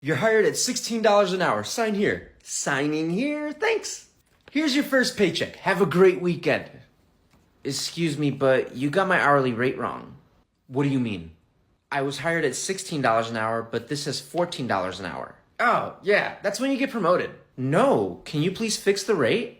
You're hired at $16 an hour. Sign here. Signing here. Thanks. Here's your first paycheck. Have a great weekend. Excuse me, but you got my hourly rate wrong. What do you mean? I was hired at $16 an hour, but this says $14 an hour. Oh, yeah, that's when you get promoted. No, can you please fix the rate?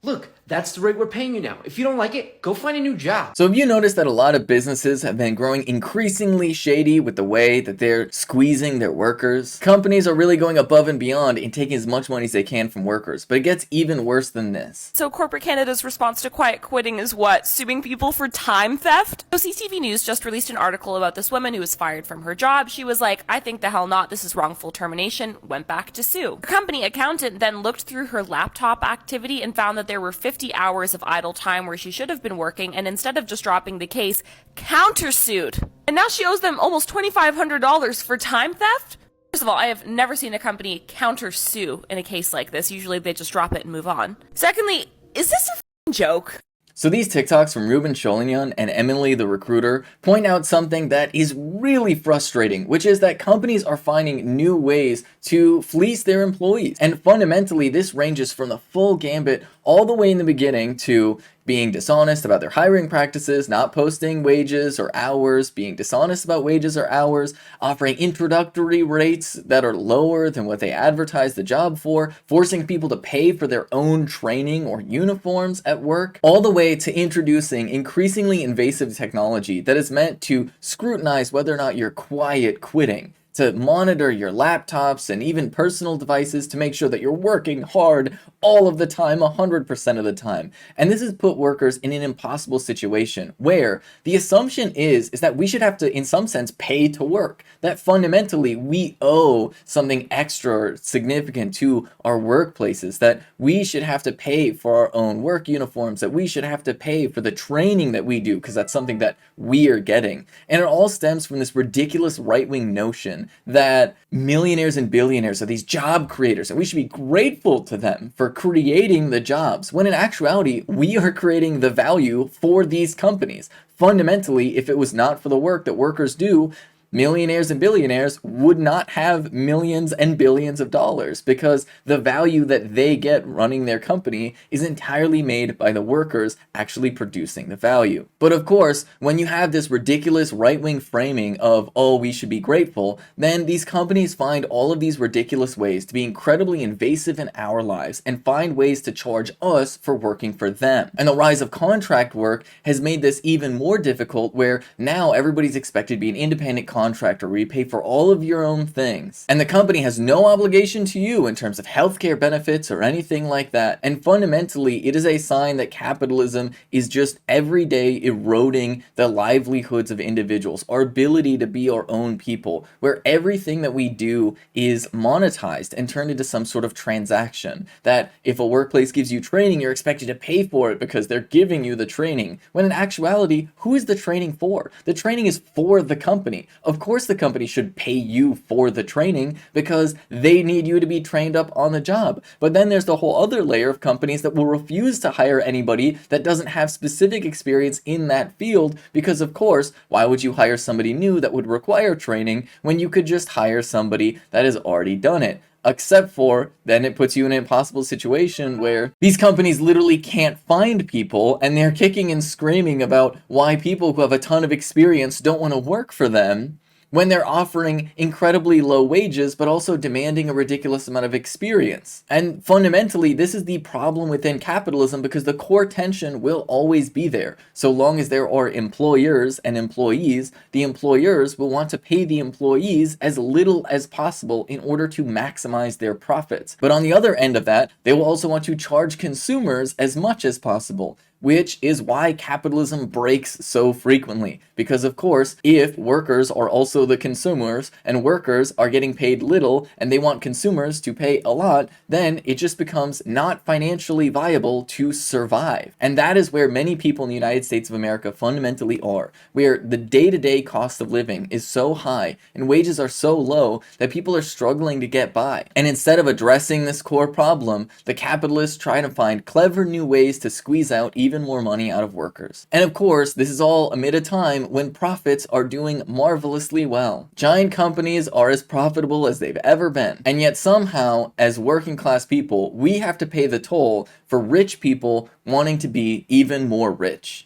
Look, that's the rate we're paying you now. If you don't like it, go find a new job. So have you noticed that a lot of businesses have been growing increasingly shady with the way that they're squeezing their workers? Companies are really going above and beyond in taking as much money as they can from workers, but it gets even worse than this. So corporate Canada's response to quiet quitting is what? Suing people for time theft? So CTV News just released an article about this woman who was fired from her job. She was like, I think the hell not, this is wrongful termination, went back to sue. Her company accountant then looked through her laptop activity and found that there were 50 hours of idle time where she should have been working, and instead of just dropping the case, countersued. And now she owes them almost $2,500 for time theft? First of all, I have never seen a company countersue in a case like this. Usually they just drop it and move on. Secondly, is this a f***ing joke? So these TikToks from Ruben Cholinyan and Emily the Recruiter point out something that is really frustrating, which is that companies are finding new ways to fleece their employees. And fundamentally, this ranges from the full gambit all the way in the beginning to being dishonest about their hiring practices, not posting wages or hours, being dishonest about wages or hours, offering introductory rates that are lower than what they advertise the job for, forcing people to pay for their own training or uniforms at work, all the way to introducing increasingly invasive technology that is meant to scrutinize whether or not you're quiet quitting, to monitor your laptops and even personal devices to make sure that you're working hard all of the time, 100% of the time. And this has put workers in an impossible situation where the assumption is that we should have to, in some sense, pay to work. That fundamentally we owe something extra or significant to our workplaces, that we should have to pay for our own work uniforms, that we should have to pay for the training that we do because that's something that we are getting. And it all stems from this ridiculous right-wing notion that millionaires and billionaires are these job creators and we should be grateful to them for creating the jobs, when in actuality we are creating the value for these companies. Fundamentally, if it was not for the work that workers do, millionaires and billionaires would not have millions and billions of dollars, because the value that they get running their company is entirely made by the workers actually producing the value. But of course, when you have this ridiculous right-wing framing of, oh, we should be grateful, then these companies find all of these ridiculous ways to be incredibly invasive in our lives and find ways to charge us for working for them. And the rise of contract work has made this even more difficult, where now everybody's expected to be an independent contractor where you pay for all of your own things. And the company has no obligation to you in terms of healthcare benefits or anything like that. And fundamentally, it is a sign that capitalism is just every day eroding the livelihoods of individuals, our ability to be our own people, where everything that we do is monetized and turned into some sort of transaction. That if a workplace gives you training, you're expected to pay for it because they're giving you the training. When in actuality, who is the training for? The training is for the company. Of course the company should pay you for the training because they need you to be trained up on the job. But then there's the whole other layer of companies that will refuse to hire anybody that doesn't have specific experience in that field, because of course, why would you hire somebody new that would require training when you could just hire somebody that has already done it? Except for, then it puts you in an impossible situation where these companies literally can't find people, and they're kicking and screaming about why people who have a ton of experience don't want to work for them, when they're offering incredibly low wages but also demanding a ridiculous amount of experience. And fundamentally, this is the problem within capitalism, because the core tension will always be there. So long as there are employers and employees, the employers will want to pay the employees as little as possible in order to maximize their profits. But on the other end of that, they will also want to charge consumers as much as possible, which is why capitalism breaks so frequently. Because of course, if workers are also the consumers and workers are getting paid little and they want consumers to pay a lot, then it just becomes not financially viable to survive. And that is where many people in the United States of America fundamentally are, where the day-to-day cost of living is so high and wages are so low that people are struggling to get by. And instead of addressing this core problem, the capitalists try to find clever new ways to squeeze out even more money out of workers. And of course, this is all amid a time when profits are doing marvelously well. Giant companies are as profitable as they've ever been. And yet somehow, as working class people, we have to pay the toll for rich people wanting to be even more rich.